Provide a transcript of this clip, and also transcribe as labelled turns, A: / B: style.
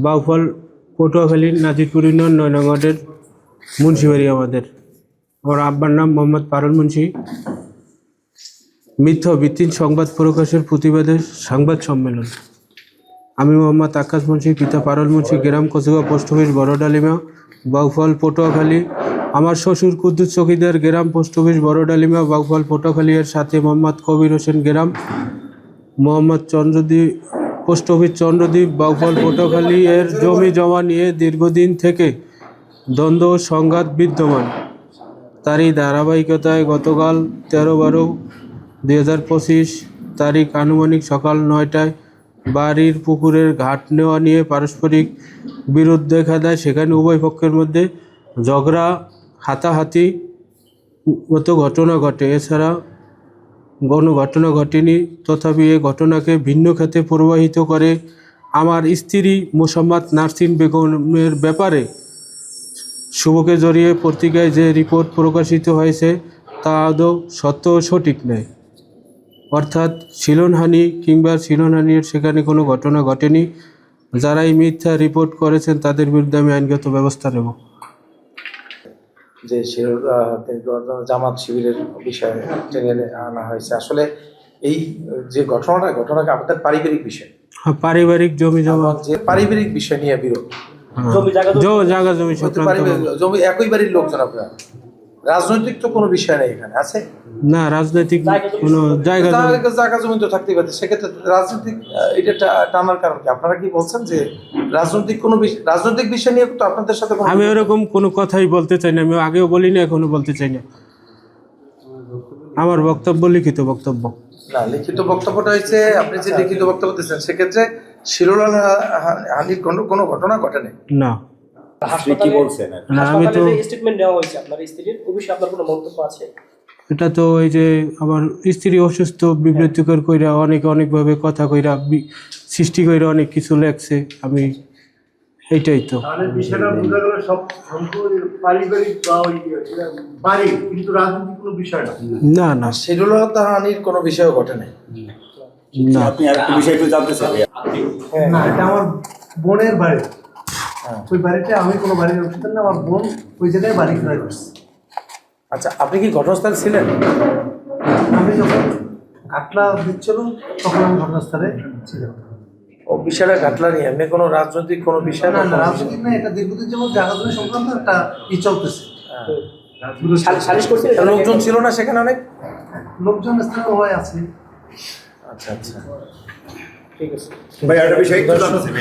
A: Bauphal Patuakhali Nazirpur union ৯ নং ওয়ার্ডের মুন্সিবাড়ি আমাদের। আমার আব্বার নাম মোহাম্মদ পারুল মুন্সি। মিথ্যা ভিত্তিক সংবাদ প্রকাশের প্রতিবাদে সংবাদ সম্মেলন। আমি মোহাম্মদ আকাশ মুন্সি, পিতা পারুল মুন্সি, গ্রাম কচুয়া, পোস্ট অফিস বড়ডালিমা, বাউফল পটুয়াখালী। আমার শ্বশুর কুদ্দুস চৌকিদার, গ্রাম পোস্ট অফিস বড়ডালিমা, বাউফল পটুয়াখালী। এর সাথে মোহাম্মদ কবির হোসেন, গ্রাম মোহাম্মদ চন্দ্রদ্বীপ, পোস্ট অফিস চন্দ্রদ্বীপ, বাউফল পটুয়াখালী। এর জমি জমা নিয়ে দীর্ঘদিন থেকে দ্বন্দ্ব ও সংঘাত বিদ্যমান। তারই ধারাবাহিকতায় গতকাল 13/12/2025 তারিখ আনুমানিক সকাল 9টায় বাড়ির পুকুরের ঘাট নেওয়া নিয়ে পারস্পরিক বিরোধ দেখা দেয়। সেখানে উভয় পক্ষের মধ্যে ঝগড়া, হাতাহাতি মতো ঘটনা ঘটে। এছাড়া কোনো ঘটনা ঘটেনি। তথাপি এ ঘটনাকে ভিন্ন খাতে প্রবাহিত করে আমার স্ত্রী মোসাম্মদ নাসরিন বেগমের ব্যাপারে শুভকে জড়িয়ে পত্রিকায় যে রিপোর্ট প্রকাশিত হয়েছে তা আদৌ সত্য ও সঠিক নয়। অর্থাৎ শিলনহানি কিংবা শিলনহানির সেখানে কোনো ঘটনা ঘটেনি। যারা এই মিথ্যা রিপোর্ট করেছেন তাদের বিরুদ্ধে আমি আইনগত ব্যবস্থা নেব।
B: যে জামাত শিবিরের বিষয়ে টেনে আনা হয়েছে, আসলে এই যে ঘটনাকে আপনাদের পারিবারিক বিষয়,
A: হ্যাঁ, পারিবারিক জমি জমা,
B: যে পারিবারিক বিষয় নিয়ে বিরোধ,
A: জায়গা জমি
B: জমি একই বাড়ির লোকজন, আপনার রাজনৈতিক তো কোনো বিষয় নেই এখানে আছে
A: না। রাজনৈতিক কোনো জায়গা
B: জমি তো থাকতেই পারে, সেক্ষেত্রে রাজনৈতিক এটা টানার কারণ কি? আপনারা কি বলছেন যে রাজনৈতিক বিষয় নিয়ে তো আপনাদের সাথে
A: আমি ওরকম কোনো কথাই বলতে চাই না। আমি আগেও বলিনি, এখনো বলতে চাই না। আমার বক্তব্য লিখিত বক্তব্য।
B: না, লিখিত বক্তব্যটা হয়েছে আপনি যে লিখিত বক্তব্য দিচ্ছেন, সেক্ষেত্রে শিরোলাল হানির কোনো ঘটনা ঘটেনি।
A: না,
C: কি বলছেন?
A: আমি তো
D: স্টেটমেন্ট নেওয়া হয়েছে আপনার স্ত্রীর, ওই বিষয়ে আপনার কোনো মন্তব্য আছে?
A: এটা তো ওই যে আমার স্ত্রী অসুস্থ, বিব্রতকর কইরা অনেকভাবে কথা কইরা সৃষ্টি কইরা অনেক কিছু লেখছে। আমি এইটাই তো
E: বিষয়টা বোঝা গেল সব পারিবারিক বা ওই বাড়ি, কিন্তু রাজনৈতিক কোনো বিষয়
A: না। না,
B: শিরোলাল হানির কোনো বিষয়ও ঘটেনি।
A: না।
C: আপনি আরেকটা বিষয় একটু জানতে চাই।
E: না, এটা আমার বোনের বাড়ি। ওই বাড়িতে আমি কোনো বাড়ির অংশীদার না, আমার বোন ওই জায়গায় বাড়ি ক্রয় করছে।
B: আচ্ছা, আপনি কি ঘটনাস্থলে ছিলেন?
E: আমি যখন ঘাটলা দিচ্ছিল তখন আমি ঘটনাস্থলে ছিলাম।
B: ও বিষয়টা ঘাটলা নিয়ে এমনি কোনো রাজনৈতিক কোনো বিষয়
E: না, রাজনৈতিক না, এটা দীর্ঘদিন যেমন জায়গা জমি সংক্রান্ত একটা চলতেছে।
D: সালিশ করছে,
B: লোকজন ছিল না সেখানে? অনেক
E: লোকজন স্থানীয় হয়ে আছে।
B: আচ্ছা,
D: ঠিক আছে
C: ভাই, আরেকটা বিষয় একটু জানতে চাই।